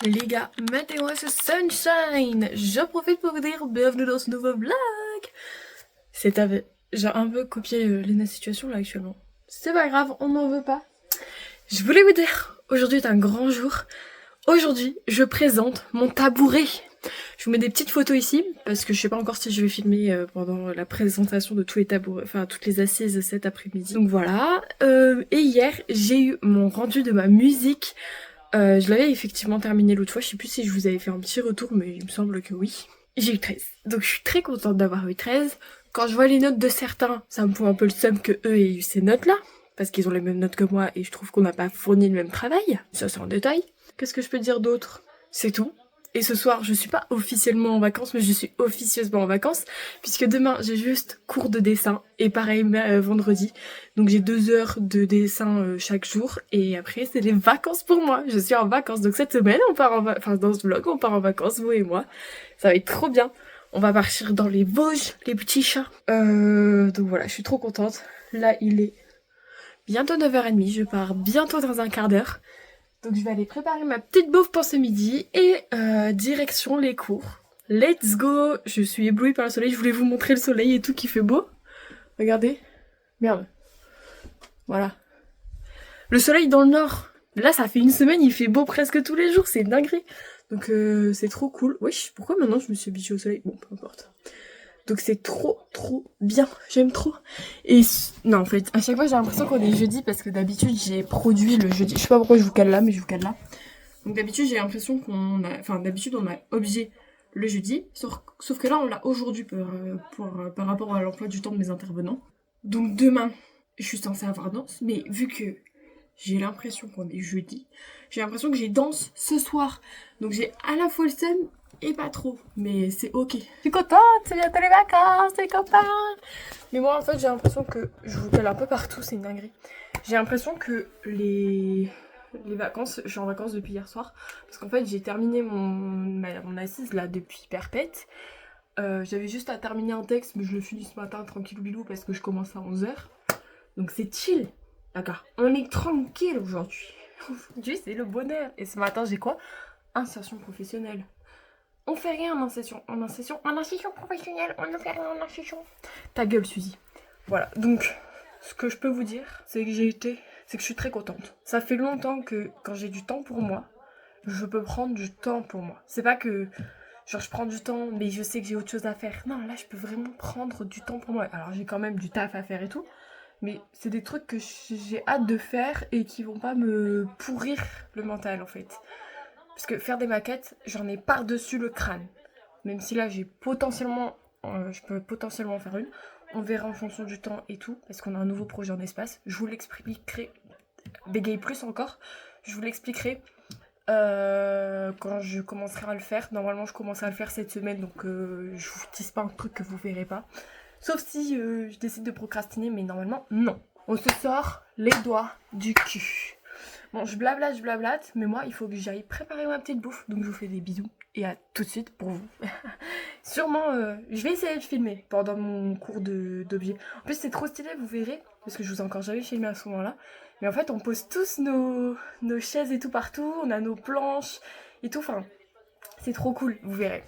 Les gars, maintenant c'est Sunshine. Je profite pour vous dire bienvenue dans ce nouveau vlog. J'ai un peu copié Lena situation là actuellement. C'est pas grave, on m'en veut pas. Je voulais vous dire, aujourd'hui est un grand jour. Aujourd'hui, je présente mon tabouret. Je vous mets des petites photos ici, parce que je sais pas encore si je vais filmer pendant la présentation de tous les tabourets, enfin toutes les assises cet après-midi. Donc voilà, et hier, j'ai eu mon rendu de ma musique. Je l'avais effectivement terminé l'autre fois, je sais plus si je vous avais fait un petit retour, mais il me semble que oui. J'ai eu 13. Donc je suis très contente d'avoir eu 13. Quand je vois les notes de certains, ça me fout un peu le seum que eux aient eu ces notes-là, parce qu'ils ont les mêmes notes que moi et je trouve qu'on n'a pas fourni le même travail. Ça c'est en détail. Qu'est-ce que je peux dire d'autre? C'est tout. Et ce soir, je suis pas officiellement en vacances, mais je suis officieusement en vacances, puisque demain, j'ai juste cours de dessin, et pareil, vendredi. Donc j'ai 2 heures de dessin chaque jour, et après, c'est les vacances pour moi. Je suis en vacances, donc cette semaine, on part dans ce vlog, on part en vacances, vous et moi. Ça va être trop bien. On va partir dans les Vosges, les petits chats. Donc voilà, je suis trop contente. Là, il est bientôt 9h30, je pars bientôt dans un quart d'heure. Donc je vais aller préparer ma petite bouffe pour ce midi et direction les cours. Let's go! Je suis éblouie par le soleil, je voulais vous montrer le soleil et tout qui fait beau. Regardez. Merde. Voilà. Le soleil dans le nord. Là ça fait une semaine, il fait beau presque tous les jours, c'est une dinguerie. Donc c'est trop cool. Wesh, pourquoi maintenant je me suis habituée au soleil? Bon, peu importe. Donc c'est trop bien, j'aime trop. Et non en fait, à chaque fois j'ai l'impression qu'on est jeudi parce que d'habitude j'ai produit le jeudi. Je sais pas pourquoi je vous cale là, mais je vous cale là. Donc d'habitude j'ai l'impression d'habitude on a objet le jeudi, sauf que là on l'a aujourd'hui par rapport à l'emploi du temps de mes intervenants. Donc demain, je suis censée avoir danse, mais vu que j'ai l'impression qu'on est jeudi, j'ai l'impression que j'ai danse ce soir. Donc j'ai à la fois le seum et pas trop, mais c'est ok. Je suis contente, c'est bientôt les vacances, les copains. Mais moi en fait j'ai l'impression que, je vous cale un peu partout, c'est une dinguerie. J'ai l'impression que les vacances, je suis en vacances depuis hier soir, parce qu'en fait j'ai terminé mon assise là depuis perpète. J'avais juste à terminer un texte, mais je le finis ce matin tranquille bilou parce que je commence à 11h. Donc c'est chill, d'accord. On est tranquille aujourd'hui. Aujourd'hui c'est le bonheur. Et ce matin j'ai quoi? Insertion professionnelle. On fait rien en insertion professionnelle, on ne fait rien en insertion. Ta gueule, Suzy. Voilà, donc, ce que je peux vous dire, c'est que je suis très contente. Ça fait longtemps que, quand j'ai du temps pour moi, je peux prendre du temps pour moi. C'est pas que, genre, je prends du temps, mais je sais que j'ai autre chose à faire. Non, là, je peux vraiment prendre du temps pour moi. Alors, j'ai quand même du taf à faire et tout, mais c'est des trucs que j'ai hâte de faire et qui vont pas me pourrir le mental, en fait. Parce que faire des maquettes, j'en ai par-dessus le crâne. Même si là, je peux potentiellement faire une. On verra en fonction du temps et tout, parce qu'on a un nouveau projet en espace. Je vous l'expliquerai, bégaye plus encore. Je vous l'expliquerai quand je commencerai à le faire. Normalement, je commencerai à le faire cette semaine, donc je vous tease pas un truc que vous verrez pas. Sauf si je décide de procrastiner, mais normalement, non. On se sort les doigts du cul. Bon, je blablate, mais moi, il faut que j'aille préparer ma petite bouffe. Donc, je vous fais des bisous et à tout de suite pour vous. Sûrement, je vais essayer de filmer pendant mon cours d'objet. En plus, c'est trop stylé, vous verrez, parce que je vous ai encore jamais filmé à ce moment-là. Mais en fait, on pose tous nos chaises et tout partout, on a nos planches et tout. Enfin, c'est trop cool, vous verrez.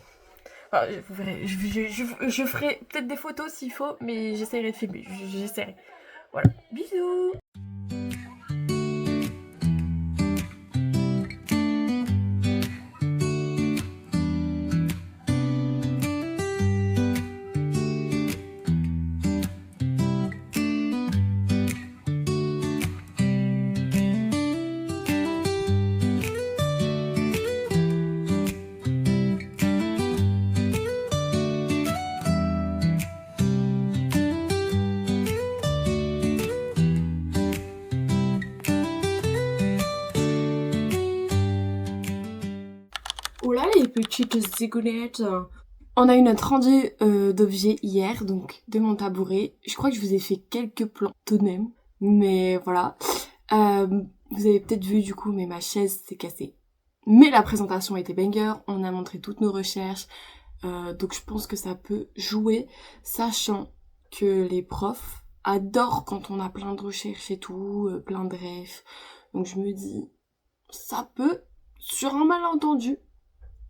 Enfin, vous verrez, je ferai peut-être des photos s'il faut, mais j'essaierai de filmer, j'essaierai. Voilà, bisous. Oh là les petites zigounettes. On a eu notre rendu d'objets hier, donc de mon tabouret. Je crois que je vous ai fait quelques plans tout de même, mais voilà. Vous avez peut-être vu du coup, mais ma chaise s'est cassée. Mais la présentation était banger, on a montré toutes nos recherches, donc je pense que ça peut jouer, sachant que les profs adorent quand on a plein de recherches et tout, plein de refs. Donc je me dis, ça peut sur un malentendu,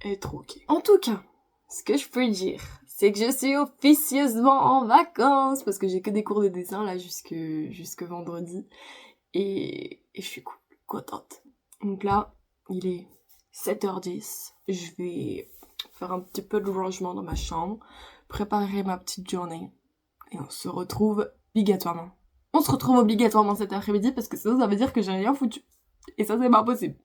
être ok. En tout cas, ce que je peux dire, c'est que je suis officieusement en vacances parce que j'ai que des cours de dessin là jusque vendredi et je suis contente. Donc là, il est 7h10, je vais faire un petit peu de rangement dans ma chambre, préparer ma petite journée et on se retrouve obligatoirement. On se retrouve obligatoirement cet après-midi parce que sinon ça veut dire que j'ai rien foutu. Et ça c'est pas possible.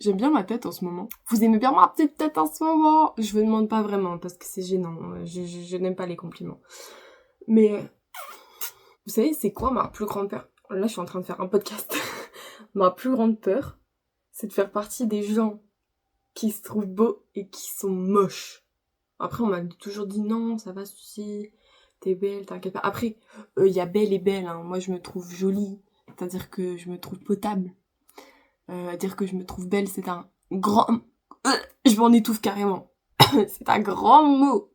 J'aime bien ma tête en ce moment. Vous aimez bien ma petite tête en ce moment? Je vous demande pas vraiment parce que c'est gênant. Je n'aime pas les compliments. Mais vous savez c'est quoi ma plus grande peur? Là je suis en train de faire un podcast. Ma plus grande peur, c'est de faire partie des gens qui se trouvent beaux et qui sont moches. Après on m'a toujours dit non, ça va Suzy, t'es belle, t'inquiète pas. Après, y a belle et belle, hein. Moi je me trouve jolie, c'est-à-dire que je me trouve potable. Dire que je me trouve belle, c'est un grand... je m'en étouffe carrément. C'est un grand mot.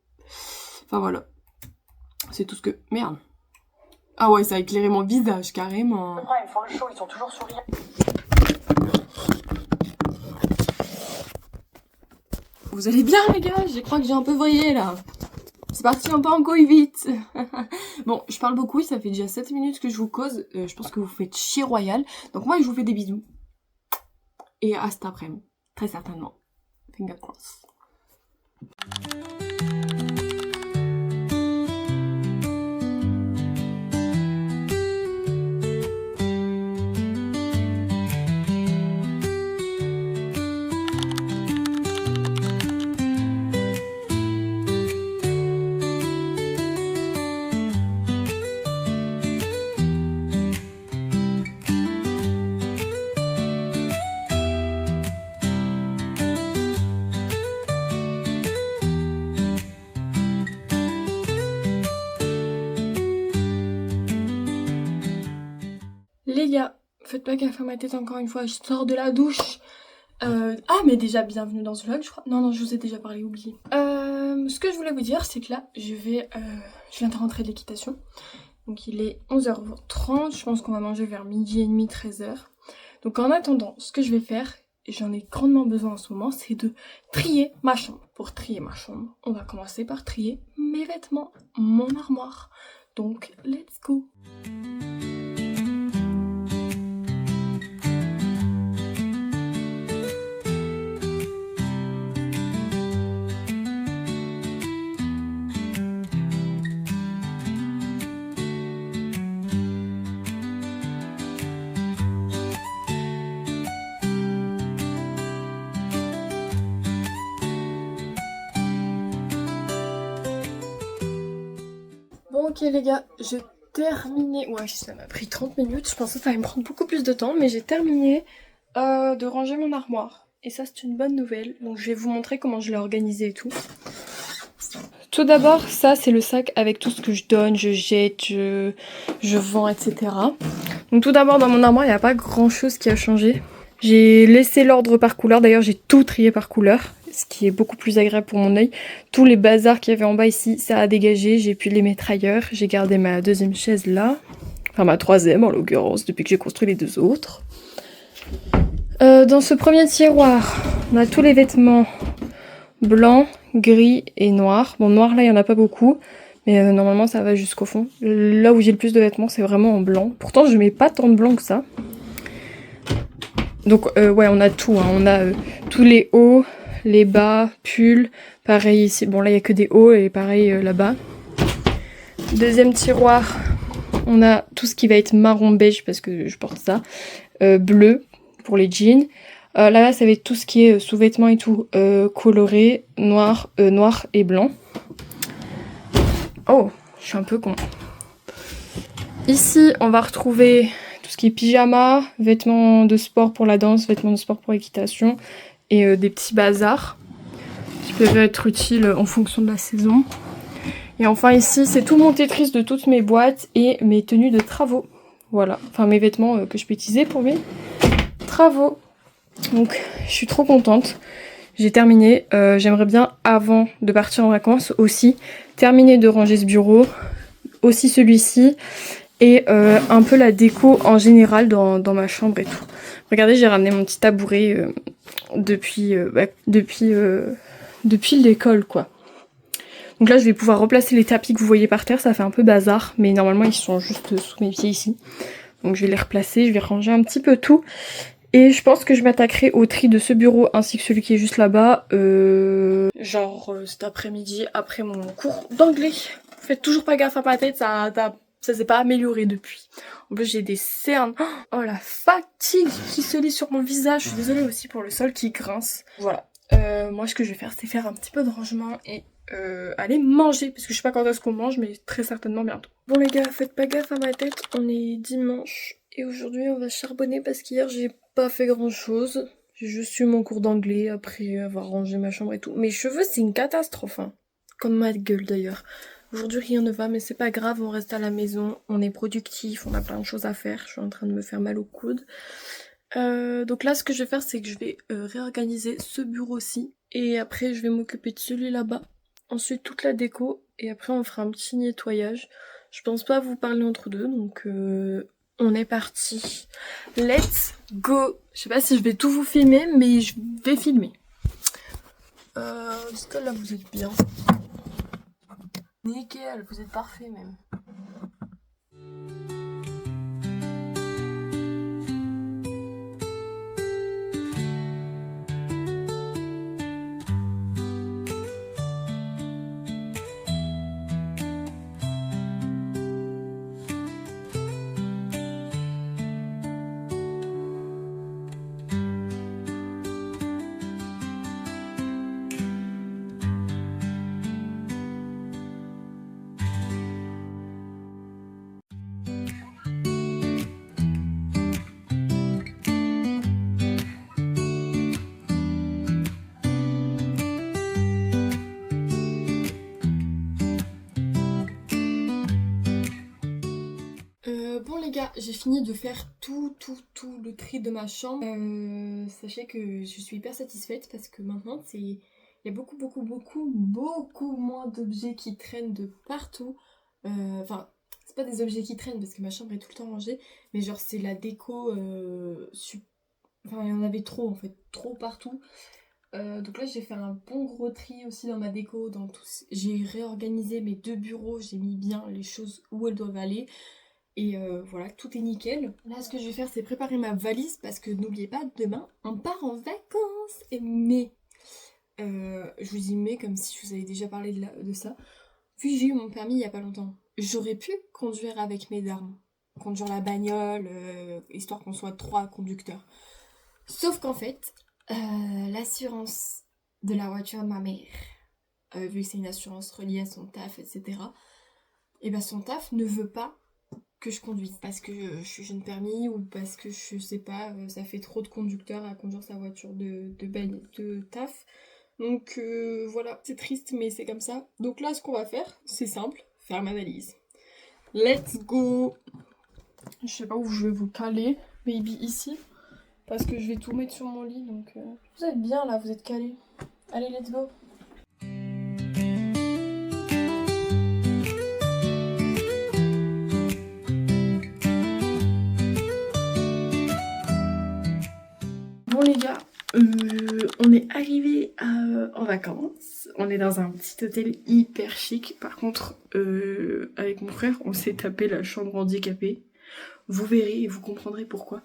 Enfin voilà. C'est tout ce que... Merde. Ah ouais, ça a éclairé mon visage, carrément. Ils font le show, ils sont toujours souriants. Vous allez bien les gars? Je crois que j'ai un peu vrillé là. C'est parti un peu en couille vite. Bon, je parle beaucoup, ça fait déjà 7 minutes que je vous cause. Je pense que vous faites chier royal. Donc moi je vous fais des bisous. Et à cet après-midi, très certainement. Finger cross. Les gars, faites pas gaffe à ma tête encore une fois, je sors de la douche. Ah mais déjà bienvenue dans ce vlog je crois. Non, je vous ai déjà parlé, oublié. Ce que je voulais vous dire c'est que là, je viens de rentrer de l'équitation. Donc il est 11h30, je pense qu'on va manger vers 12h30, 13h. Donc en attendant, ce que je vais faire, et j'en ai grandement besoin en ce moment, c'est de trier ma chambre. Pour trier ma chambre, on va commencer par trier mes vêtements, mon armoire. Donc let's go! Bon ok les gars, j'ai terminé, ouais ça m'a pris 30 minutes, je pensais que ça allait me prendre beaucoup plus de temps, mais j'ai terminé de ranger mon armoire. Et ça c'est une bonne nouvelle, donc je vais vous montrer comment je l'ai organisé et tout. Tout d'abord, ça c'est le sac avec tout ce que je donne, je jette, je vends, etc. Donc tout d'abord dans mon armoire il n'y a pas grand chose qui a changé. J'ai laissé l'ordre par couleur, d'ailleurs j'ai tout trié par couleur, ce qui est beaucoup plus agréable pour mon œil. Tous les bazars qu'il y avait en bas ici, ça a dégagé, j'ai pu les mettre ailleurs. J'ai gardé ma deuxième chaise là, enfin ma troisième en l'occurrence, depuis que j'ai construit les deux autres. Dans ce premier tiroir, on a tous les vêtements blancs, gris et noirs. Bon, noir là il n'y en a pas beaucoup, mais normalement ça va jusqu'au fond. Là où j'ai le plus de vêtements c'est vraiment en blanc. Pourtant je mets pas tant de blanc que ça. Donc ouais on a tout, hein. On a tous les hauts, les bas, pulls, pareil ici, bon là il n'y a que des hauts et pareil là-bas. Deuxième tiroir, on a tout ce qui va être marron beige parce que je porte ça, bleu pour les jeans. Là ça va être tout ce qui est sous-vêtements et tout, coloré, noir et blanc. Oh, je suis un peu con. Ici on va retrouver tout ce qui est pyjama, vêtements de sport pour la danse, vêtements de sport pour l'équitation. Et des petits bazars qui peuvent être utiles en fonction de la saison. Et enfin ici c'est tout mon Tetris de toutes mes boîtes et mes tenues de travaux. Voilà, enfin mes vêtements que je peux utiliser pour mes travaux. Donc je suis trop contente, j'ai terminé. J'aimerais bien avant de partir en vacances aussi terminer de ranger ce bureau, aussi celui-ci. Et un peu la déco en général dans ma chambre et tout. Regardez, j'ai ramené mon petit tabouret depuis l'école, quoi. Donc là, je vais pouvoir replacer les tapis que vous voyez par terre. Ça fait un peu bazar, mais normalement, ils sont juste sous mes pieds ici. Donc je vais les replacer, je vais ranger un petit peu tout. Et je pense que je m'attaquerai au tri de ce bureau ainsi que celui qui est juste là-bas. Cet après-midi, après mon cours d'anglais. Faites toujours pas gaffe à ma tête, ça s'est pas amélioré depuis. En plus, j'ai des cernes. Oh, la fatigue qui se lit sur mon visage. Je suis désolée aussi pour le sol qui grince. Voilà. Moi, ce que je vais faire, c'est faire un petit peu de rangement et aller manger. Parce que je sais pas quand est-ce qu'on mange, mais très certainement bientôt. Bon les gars, faites pas gaffe à ma tête. On est dimanche. Et aujourd'hui, on va charbonner parce qu'hier, j'ai pas fait grand chose. J'ai juste eu mon cours d'anglais après avoir rangé ma chambre et tout. Mes cheveux, c'est une catastrophe, hein. Comme ma gueule d'ailleurs. Aujourd'hui, rien ne va, mais c'est pas grave, on reste à la maison, on est productif, on a plein de choses à faire. Je suis en train de me faire mal au coude. Donc là, ce que je vais faire, c'est que je vais réorganiser ce bureau-ci. Et après, je vais m'occuper de celui là-bas. Ensuite, toute la déco. Et après, on fera un petit nettoyage. Je pense pas vous parler entre deux, donc on est parti. Let's go. Je sais pas si je vais tout vous filmer, mais je vais filmer. Est-ce que là, vous êtes bien? Nickel, vous êtes parfait même. Bon les gars, j'ai fini de faire tout le tri de ma chambre. Sachez que je suis hyper satisfaite parce que maintenant il y a beaucoup moins d'objets qui traînent de partout. Enfin, c'est pas des objets qui traînent parce que ma chambre est tout le temps rangée, mais genre c'est la déco. Enfin, il y en avait trop en fait, trop partout. Donc là j'ai fait un bon gros tri aussi dans ma déco, j'ai réorganisé mes deux bureaux, j'ai mis bien les choses où elles doivent aller. Et voilà, tout est nickel. Là, ce que je vais faire, c'est préparer ma valise parce que n'oubliez pas, demain, on part en vacances. Je vous dis mais comme si je vous avais déjà parlé de ça. Vu que j'ai eu mon permis il y a pas longtemps, j'aurais pu conduire avec mes darons. Conduire la bagnole, histoire qu'on soit 3 conducteurs. Sauf qu'en fait, l'assurance de la voiture de ma mère, vu que c'est une assurance reliée à son taf, etc., et ben son taf ne veut pas que je conduise parce que je suis jeune permis ou parce que je sais pas, ça fait trop de conducteurs à conduire sa voiture de taf. Donc voilà, c'est triste mais c'est comme ça. Donc là ce qu'on va faire, c'est simple, faire ma valise. Let's go. Je sais pas où je vais vous caler, maybe ici, parce que je vais tout mettre sur mon lit donc vous êtes bien là, vous êtes calés. Allez, let's go. Bon les gars, on est arrivé en vacances. On est dans un petit hôtel hyper chic. Par contre, avec mon frère, on s'est tapé la chambre handicapée. Vous verrez et vous comprendrez pourquoi.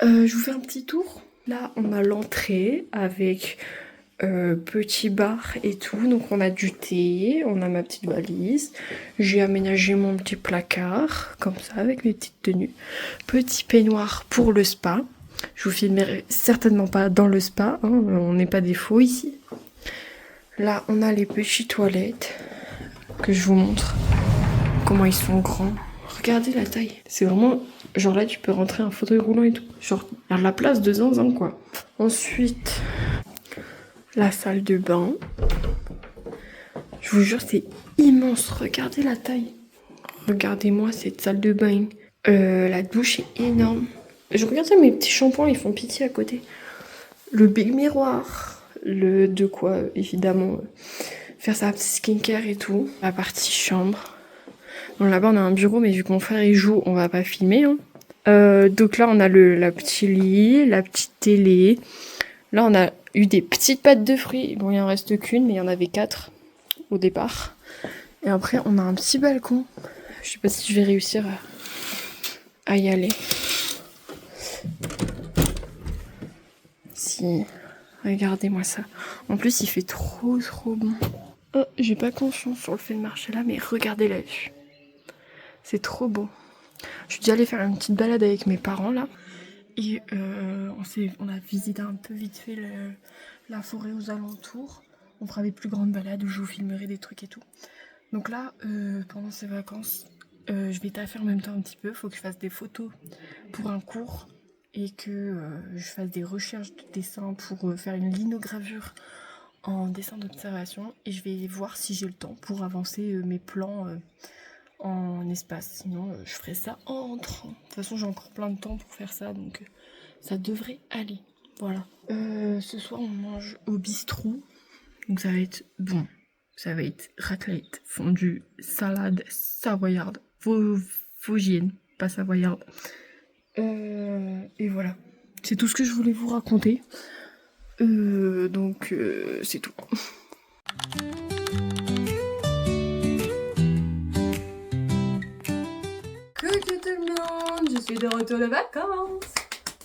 Je vous fais un petit tour. Là, on a l'entrée avec petit bar et tout. Donc on a du thé, on a ma petite valise. J'ai aménagé mon petit placard, comme ça, avec mes petites tenues. Petit peignoir pour le spa. Je vous filmerai certainement pas dans le spa, hein, on n'est pas des faux ici. Là, on a les petites toilettes que je vous montre. Comment ils sont grands. Regardez la taille. C'est vraiment... Genre là, tu peux rentrer un fauteuil roulant et tout. Genre, il y a la place de zinzin, quoi. Ensuite, la salle de bain. Je vous jure, c'est immense. Regardez la taille. Regardez-moi cette salle de bain. La douche est énorme. Je regardais mes petits shampoings, ils font pitié à côté. Le big miroir. De quoi, évidemment, faire sa petite skincare et tout. La partie chambre. Bon, là-bas, on a un bureau, mais vu que mon frère, il joue, on va pas filmer. Hein. Donc là, on a la petite lit, la petite télé. Là, on a eu des petites pâtes de fruits. Bon, il en reste qu'une, mais il y en avait 4 au départ. Et après, on a un petit balcon. Je sais pas si je vais réussir à y aller. Si, regardez-moi ça. En plus, il fait trop bon. Oh, j'ai pas confiance sur le fait de marcher là, mais regardez la vue. C'est trop beau. Je suis déjà allée faire une petite balade avec mes parents là. Et on a visité un peu vite fait la forêt aux alentours. On fera des plus grandes balades où je vous filmerai des trucs et tout. Donc là, pendant ces vacances, je vais taffer en même temps un petit peu. Faut que je fasse des photos pour un cours et que je fasse des recherches de dessin pour faire une linogravure en dessin d'observation. Et je vais voir si j'ai le temps pour avancer mes plans en espace. Sinon, je ferai ça en rentrant. De toute façon, j'ai encore plein de temps pour faire ça, donc ça devrait aller. Voilà. Ce soir, on mange au bistrot. Donc ça va être bon. Ça va être raclette, fondue, salade savoyarde, vosgienne, pas savoyarde. Et voilà. C'est tout ce que je voulais vous raconter. Donc c'est tout. Coucou tout le monde, je suis de retour de vacances.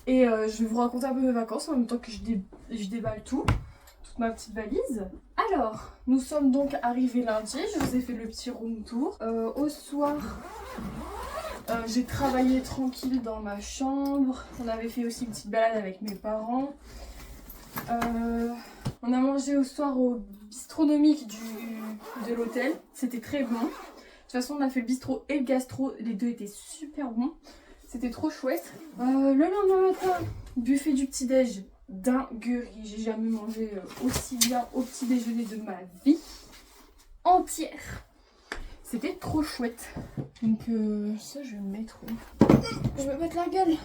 Et je vais vous raconter un peu mes vacances en même temps que je déballe toute ma petite valise. Alors, nous sommes donc arrivés lundi, je vous ai fait le petit room tour. Au soir, j'ai travaillé tranquille dans ma chambre. On avait fait aussi une petite balade avec mes parents. On a mangé au soir au bistronomique de l'hôtel. C'était très bon. De toute façon, on a fait le bistrot et le gastro. Les deux étaient super bons. C'était trop chouette. Le lendemain matin, buffet du petit-déj. Dinguerie. J'ai jamais mangé aussi bien au petit déjeuner de ma vie entière. C'était trop chouette. Donc ça, je vais me mettre. Je vais me mettre la gueule.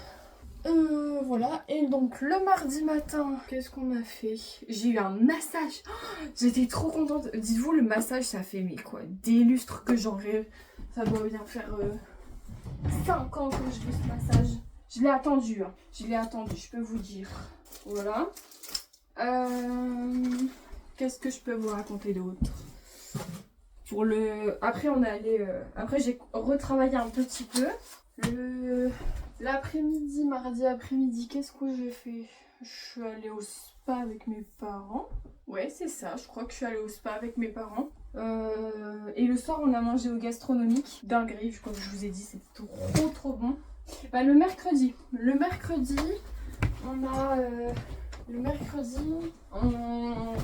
Voilà, et donc le mardi matin, qu'est-ce qu'on a fait? J'ai eu un massage. Oh, j'étais trop contente. Dites-vous, le massage, ça fait mais quoi, des lustres que j'en rêve. Ça doit bien faire 5 ans que je veux ce massage. Je l'ai attendu, hein. Je l'ai attendu, je peux vous dire. Voilà. Qu'est-ce que je peux vous raconter d'autre? Après, on est allé. Après, j'ai retravaillé un petit peu. L'après-midi, mardi après-midi, qu'est-ce que j'ai fait? Je suis allée au spa avec mes parents. Ouais, c'est ça, je crois que je suis allée au spa avec mes parents. Et le soir, on a mangé au gastronomique. Dinguerie, comme je vous ai dit, c'était trop bon. Bah, le mercredi,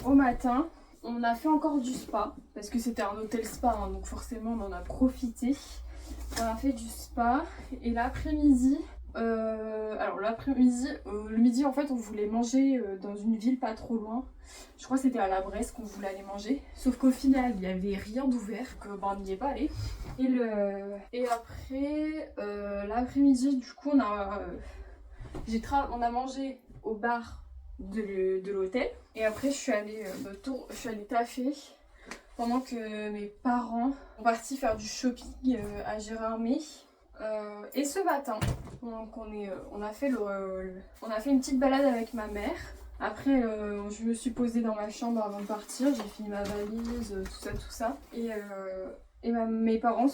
au matin, on a fait encore du spa. Parce que c'était un hôtel spa, hein, donc forcément, on en a profité. On a fait du spa et l'après-midi, le midi en fait on voulait manger dans une ville pas trop loin. Je crois que c'était à la Bresse qu'on voulait aller manger. Sauf qu'au final il n'y avait rien d'ouvert, que on n'y est pas allé. Et après l'après-midi du coup on a mangé au bar de l'hôtel. Et après je suis allée taffer. Pendant que mes parents sont partis faire du shopping à Gérardmer. Et ce matin, donc on a fait une petite balade avec ma mère. Après, je me suis posée dans ma chambre avant de partir. J'ai fini ma valise, tout ça. Mes parents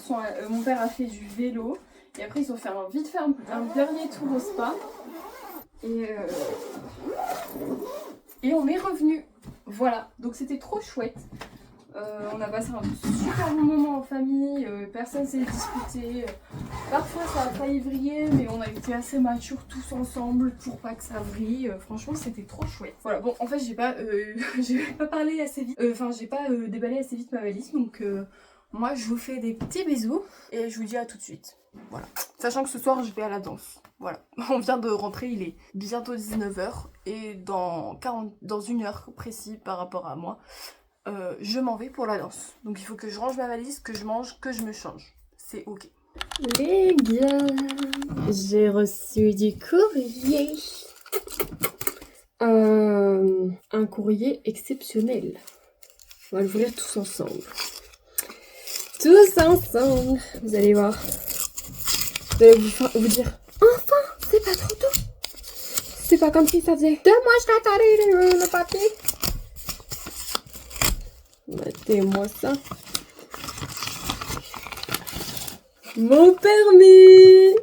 mon père a fait du vélo. Et après, ils ont fait un dernier tour au spa. Et on est revenu. Voilà, donc c'était trop chouette. On a passé un super bon moment en famille, personne s'est disputé. Parfois ça a failli vriller, mais on a été assez matures tous ensemble pour pas que ça vrille. Franchement, c'était trop chouette. Voilà, bon, en fait, j'ai pas parlé assez vite. J'ai pas déballé assez vite ma valise, donc moi je vous fais des petits bisous et je vous dis à tout de suite. Voilà. Sachant que ce soir je vais à la danse. Voilà. On vient de rentrer, il est bientôt 19h et dans 1 heure précis par rapport à moi. Je m'en vais pour la danse. Donc il faut que je range ma valise, que je mange, que je me change. C'est ok. Les gars, j'ai reçu du courrier. Un courrier exceptionnel. On va l'ouvrir tous ensemble. Tous ensemble. Vous allez voir. Vous allez vous dire, Enfin, c'est pas trop tôt. C'est pas comme si ça faisait 2 mois je l'attendais le papier. Mettez-moi ça. Mon permis.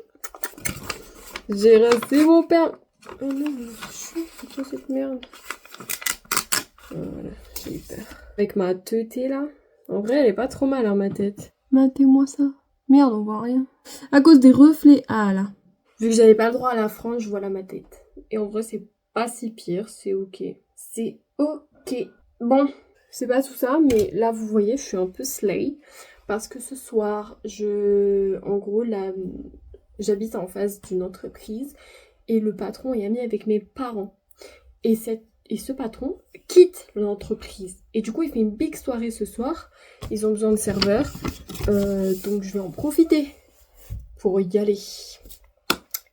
J'ai resté mon permis. Oh non, c'est quoi cette merde? Voilà, j'ai eu peur. Avec ma teutée là. En vrai, elle est pas trop mal, hein, ma tête. Mettez-moi ça. Merde, on voit rien. À cause des reflets. Ah là. Vu que j'avais pas le droit à la frange, voilà ma tête. Et en vrai, c'est pas si pire, c'est ok. C'est ok. Bon, c'est pas tout ça, mais là, vous voyez, je suis un peu slay. Parce que ce soir, en gros, là, j'habite en face d'une entreprise. Et le patron est ami avec mes parents. Et ce patron quitte l'entreprise. Et du coup, il fait une big soirée ce soir. Ils ont besoin de serveurs. Donc, je vais en profiter pour y aller.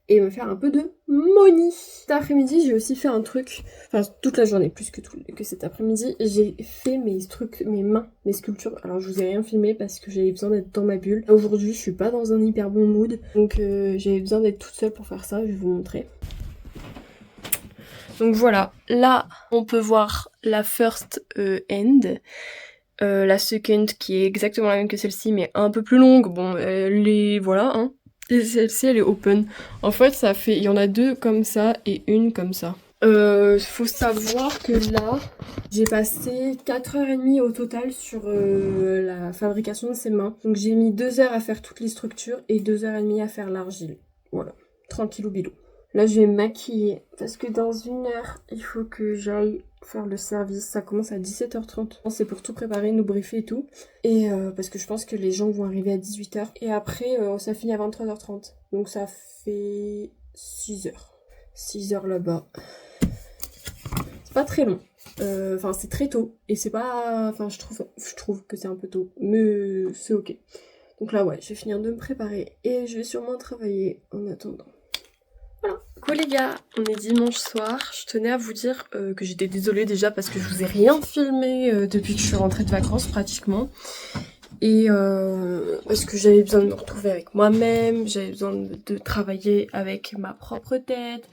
Et me faire un peu de money. Cet après-midi, j'ai aussi fait un truc. Enfin, toute la journée, plus que cet après-midi. J'ai fait mes mains, mes sculptures. Alors, je vous ai rien filmé parce que j'avais besoin d'être dans ma bulle. Aujourd'hui, je suis pas dans un hyper bon mood. Donc, j'avais besoin d'être toute seule pour faire ça. Je vais vous montrer. Donc voilà, là on peut voir la first end, la second qui est exactement la même que celle-ci mais un peu plus longue. Bon, voilà, hein. Et celle-ci elle est open. En fait il y en a 2 comme ça et une comme ça. Faut savoir que là, j'ai passé 4h30 au total sur la fabrication de ces mains. Donc j'ai mis 2 heures à faire toutes les structures et 2h30 à faire l'argile. Voilà, tranquillou bilou. Là, je vais me maquiller parce que dans 1 heure, il faut que j'aille faire le service. Ça commence à 17h30. C'est pour tout préparer, nous briefer et tout. Et parce que je pense que les gens vont arriver à 18h. Et après, ça finit à 23h30. Donc ça fait 6h. 6h là-bas. C'est pas très long. Enfin, c'est très tôt. Et c'est pas... Enfin, je trouve que c'est un peu tôt. Mais c'est ok. Donc là, ouais, je vais finir de me préparer. Et je vais sûrement travailler en attendant. Voilà. Coucou les gars, on est dimanche soir. Je tenais à vous dire que j'étais désolée déjà parce que je vous ai rien filmé depuis que je suis rentrée de vacances pratiquement. Et parce que j'avais besoin de me retrouver avec moi-même, j'avais besoin de travailler avec ma propre tête,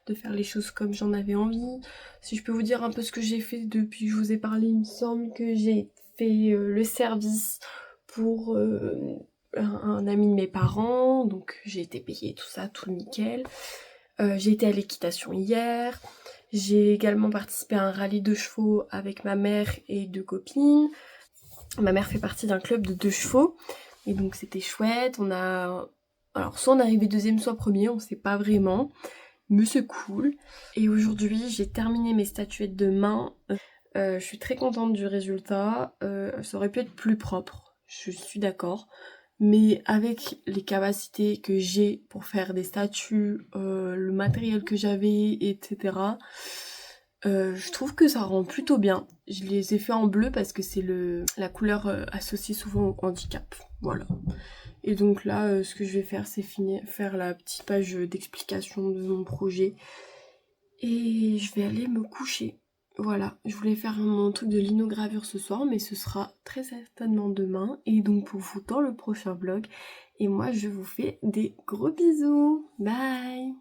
de faire les choses comme j'en avais envie. Si je peux vous dire un peu ce que j'ai fait depuis que je vous ai parlé, il me semble que j'ai fait le service pour un ami de mes parents, donc j'ai été payée tout ça, tout le nickel. J'ai été à l'équitation hier, j'ai également participé à un rallye de chevaux avec ma mère et 2 copines. Ma mère fait partie d'un club de 2 chevaux, et donc c'était chouette. Alors soit on est arrivé deuxième, soit premier, on sait pas vraiment, mais c'est cool. Et aujourd'hui j'ai terminé mes statuettes de main. Je suis très contente du résultat, ça aurait pu être plus propre, je suis d'accord. Mais avec les capacités que j'ai pour faire des statues, le matériel que j'avais, etc., je trouve que ça rend plutôt bien. Je les ai fait en bleu parce que c'est la couleur associée souvent au handicap. Voilà. Et donc là, ce que je vais faire, c'est faire la petite page d'explication de mon projet. Et je vais aller me coucher. Voilà, je voulais faire mon truc de linogravure ce soir, mais ce sera très certainement demain. Et donc pour vous dans le prochain vlog. Et moi, je vous fais des gros bisous. Bye!